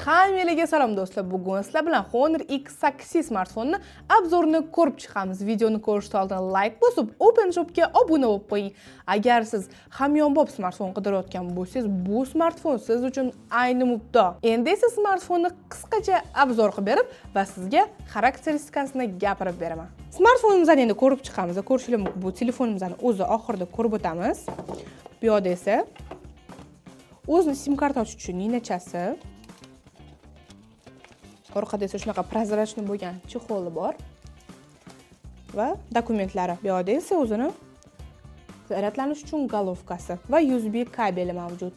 Hammalarga salom do'stlar. Bugun sizlar bilan Honor X8 smartfonini obzorini ko'rib chiqamiz. Videoni ko'rishdan oldin like bosib, OpenShopga obuna bo'lib qo'ying. Agar siz hamyonbop smartfon qidirayotgan bo'lsangiz, bu smartfon siz uchun ayni mubdo. Endi esa smartfonni qisqacha obzor qilib berib va sizga xarakteristikasini gapirib beraman. Smartfonimizni endi ko'rib chiqamiz. Ko'rishingiz mumkin, bu telefonimizni o'zi oxirida ko'rib o'tamiz. Bu yerda esa o'zini sim karta ochish uchun ninachasi, orqada esa shunaqa prozrachniy bo'lgan chexoli bor va dokumentlari. Bu yerda esa o'zini zaryadlanish uchun golovkasi va USB kabeli mavjud.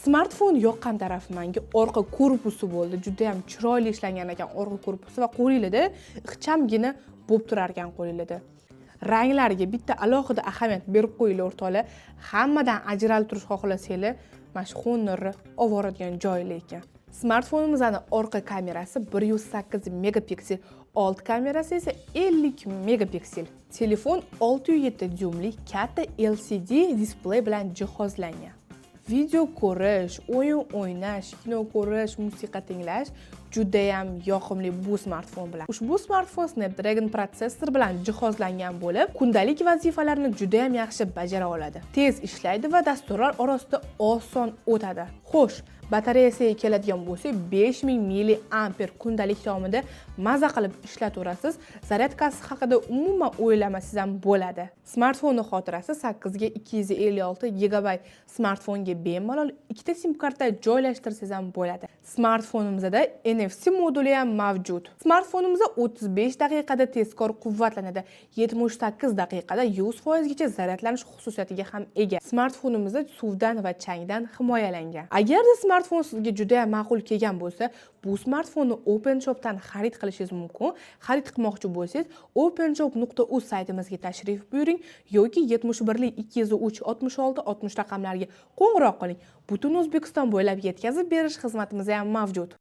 Smartfon yoqqan tarafi menga orqa korpusi bo'ldi. Juda ham chiroyli ishlangan ekan orqa korpusi va qo'lingizda ixchamgina bo'lib turar ekan qo'lingizda. Ranglarga bitta alohida ahamiyat berib qo'yinglar o'rtoqlar. Hammadan ajralib turishni xohlasanglar, mana shu Honorni olvoradigan joylar ekan. Smartfonimizning orqa kamerasi 108 megapiksel, old kamerasi esa 50 megapiksel. Telefon 6.7 dyumli katta LCD displey bilan jihozlangan. Video ko'rish, o'yin o'ynash, kino ko'rish, musiqa tinglash juda ham yoqimli bu smartfon bilan. Ushbu smartfon Snapdragon protsessor bilan jihozlangan bo'lib, kundalik vazifalarni juda ham yaxshi bajara oladi. Tez ishlaydi va dasturlar orasida oson o'tadi. Xo'sh, batareyasiga keladigan bo'lsak, 5000 mAh kundalik davomida maza qilib ishlataverasiz. Zaryadkasi haqida umuman o'ylamasangiz ham bo'ladi. Smartfonning xotirasi 8 ga 256 GB. Smartfonga bemalol ikkita sim karta joylashtirsangiz ham bo'ladi. Smartfonimizda NFC moduli ham mavjud. Smartfonimiz 35 daqiqada tezkor quvvatlanadi. 78 daqiqada 100% gacha zaryadlanish xususiyatiga ham ega. Smartfonimiz suvdan va changdan himoyalangan. Agarda smartfon sizga juda ham ma'qul kelgan bo'lsa, bu smartfonni OpenShopdan xarid qilishingiz mumkin. Xarid qilmoqchi bo'lsangiz, openshop.uz saytimizga tashrif buyuring yoki 71 203 66 60 raqamlariga qo'ng'iroq qiling. Butun O'zbekiston bo'ylab yetkazib berish xizmatimiz ham mavjud.